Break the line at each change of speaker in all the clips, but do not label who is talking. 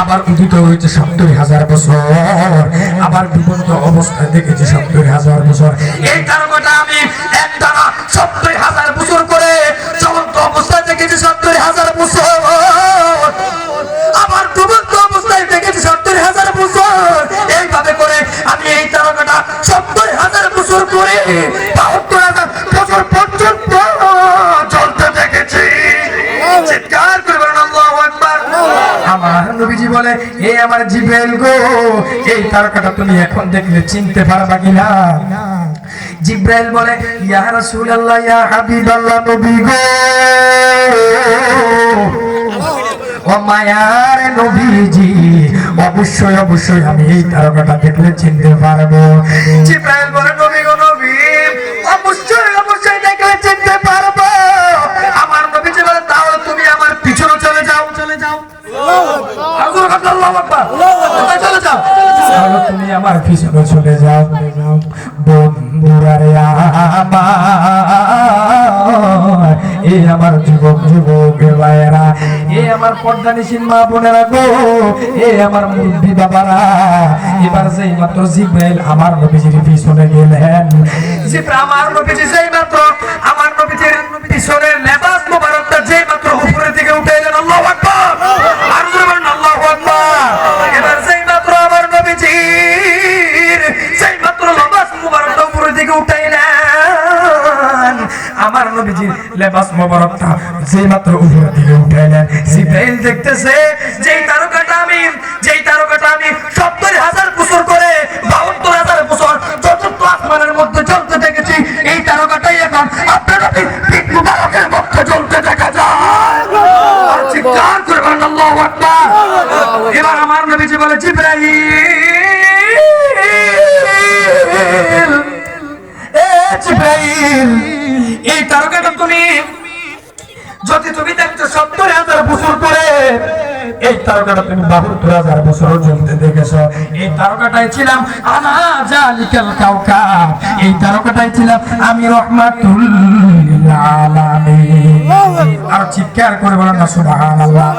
আবার উদিত হয়েছে ৭০,০০০ বছর, আবার ডুবন্ত অবস্থায় দেখেছি ৭০,০০০ বছর। এই তারকাটা আমি একটানা ৭০,০০০ বছর করে চলন্ত অবস্থায় দেখেছি ৭০,০০০ বছর, আবার ডুবন্ত অবস্থায় দেখেছি ৭০,০০০ বছর। এইভাবে করে আমি এই তারকাটা ৭০,০০০ বছর করে ৭২,০০০ বছর পর্যন্ত চলতে দেখেছি। চিৎকার করে বলেন আল্লাহু আকবার। আমার নবীজি বলে, এ আমার জিবরাইল গো, এই তারকাটা তুমি এখন দেখলে চিনতে পারবা কিনা? জিবরাইল বলে, ইয়া রাসূলুল্লাহ, ইয়া হাবিবাল্লাহ, নবী গো, ও মায়ার নবীজি, অবশ্যই অবশ্যই আমি এই তারকাটা দেখলে চিনতে পারবো। জিবরাইল বলে, নবী গো, নবী, অবশ্যই অবশ্যই দেখলে চিনতে পারবো। আমার নবীজি বলে, তাহলে তুমি আমার পিছনে চলে যাও, চলে যাও। আল্লাহু আকবার, চলে যাও, তাহলে তুমি আমার পিছনে চলে যাও। বন্ধুরা রে আমার, এ আমার যুবক যুবক ভাইয়েরা, এ আমার পর্দানিসীন মা বোনেরা গো, এ আমার মুরব্বী বাবারা, এবার যেই মাত্র জিবরাইল আমার নবীজির পিছনে গেলেন, আমার নবীজি যেই মাত্র আমার নবীজির পিছনের লেবাস মোবারকটা যেই মাত্র উপরের দিকে উঠে এলেন, আল্লাহু আকবার, আর জোরে বলেন আল্লাহু আকবার। এবার যেই মাত্র আমার নবীজির যেই মাত্র লেবাস মোবারকটা উপরের দিকে উঠাইলেন, আমার নবীজির লেবাস মোবারকটা যেই মাত্র উপরের দিকে উঠাইলেন, জিবরাইল দেখতেছে যেই তারকাটা আমি ৭০,০০০ বছর করে ৭২,০০০ বছর চতুর্থ আসমানের মধ্যে চলতে দেখেছি, এই তারকাটাই এখন আপনার নবীর পিঠ মুবারকের মধ্যে চলতে দেখা যায়। চিৎকার করে বলেন আল্লাহু আকবার। এবার আমার নবীজি বলে, জিবরাইল, এ জিবরাইল, এই তারকাটা তুমি যদি তুমি দেখছো ৭০,০০০ বছর করে, এই তারকাটা তুমি ৭২,০০০ বছর জ্বলতে দেখেছো। এই তারকাটাই ছিলাম আনা জালিকাল কাওকাব, এই তারকাটাই ছিলাম আমি রহমাতুল লিল আলামিন। আর চিৎকার করে বলেন না সুবহানাল্লাহ।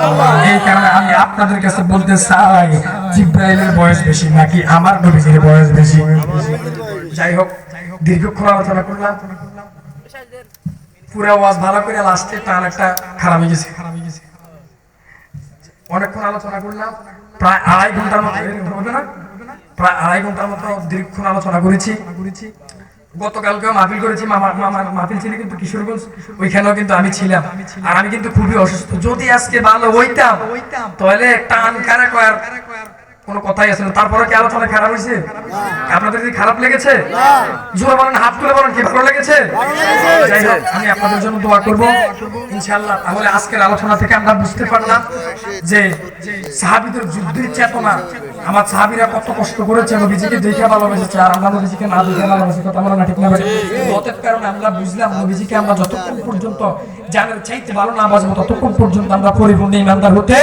এই কারণে আমি আপনাদের কাছে বলতে চাই, জিবরাইলের বয়স বেশি নাকি আমার নবীজির বয়স বেশি? যাই হোক, দীর্ঘক্ষণ আলোচনা করলাম, পুরো ওয়াজ ভালো করে লাস্টে টান একটা খারাপ হয়ে গেছে। অনেকক্ষণ আলোচনা করলাম, প্রায় ২.৫ ঘন্টার মতো, প্রায় ২.৫ ঘন্টার মতো দীর্ঘক্ষণ আলোচনা করেছি। গতকালকেও মাহফিল করেছি, মাহফিল ছিল কিন্তু কিশোরগঞ্জ, ওইখানেও কিন্তু আমি ছিলাম। আর আমি কিন্তু খুবই অসুস্থ, যদি আজকে ভালো হইতাম তাহলে টান কারা কয়ার কোনো কথাই আছে না। তারপরে কি আলোচনা খারাপ হয়েছে? আপনাদের কি খারাপ লেগেছে? জোরে বলেন, হাত তুলে বলেন, কি ভালো লেগেছে? যাই হোক, আমি আপনাদের জন্য দোয়া করব ইনশাআল্লাহ। তাহলে আজকের আলোচনা থেকে আমরা বুঝতে পারলাম যে সাহাবীদের যুদ্ধের চেতনা, আমার সাহাবীরা কত কষ্ট করেছে, নবীজিকে দেখে ভালোবেসেছে, আর আমরা নবীজিকে না দেখে ভালোবাসি, কথা বলা না ঠিক না? অতএব কারণে আমরা বুঝলাম নবীজিকে আমরা যতক্ষণ পর্যন্ত জানার চাইতে ভালো না বাসবো, ততক্ষণ পর্যন্ত আমরা পরিপূর্ণ ঈমানদার হতে।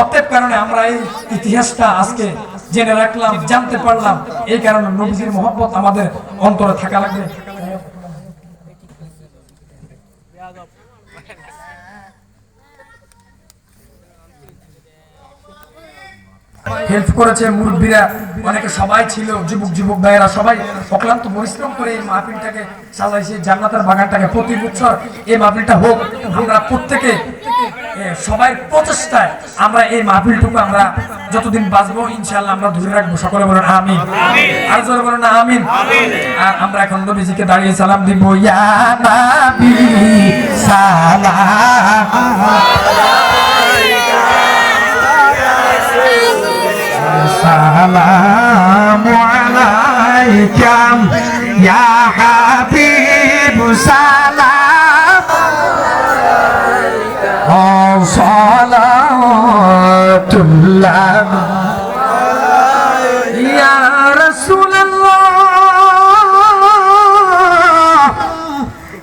অতএব কারণে আমরা এই ইতিহাসটা আজকে জেনে রাখলাম, জানতে পারলাম। এই কারণে নবীজির মহব্বত আমাদের অন্তরে থাকা লাগবে। হেল্প করেছে মুরব্বীরা, অনেকে সবাই ছিল, যুবক যুবক ভাইয়েরা সবাই অক্লান্ত পরিশ্রম করে এই মাহফিলটাকে সাজাইছে, জান্নাতের বাগানটাকে। প্রতি বছর এই মাহফিলটা হোক, আমরা প্রত্যেকে সবাই প্রচেষ্টায় আমরা এই মাহফিলটুকু আমরা যতদিন বাঁচবো ইনশাআল্লাহ আমরা ধরে রাখবো। সকলে বলেন আমিন, আর জোরে বলেন না আমিন। আর আমরা এখন নবীজিকে দাঁড়িয়ে সালাম দিব, ইয়া নবী সালাম সালামু আলাইকা ইয়া হাবিব, সালাম ও সালাতুল্লাহ ইয়া রাসূলুল্লাহ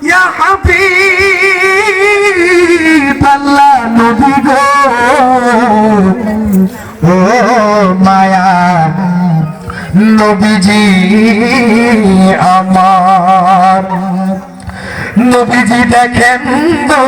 ইয়া হাবিবাল্লাহ, নবী গো, ও মায়া নবীজি আমার, নবীজি দেখেন গো।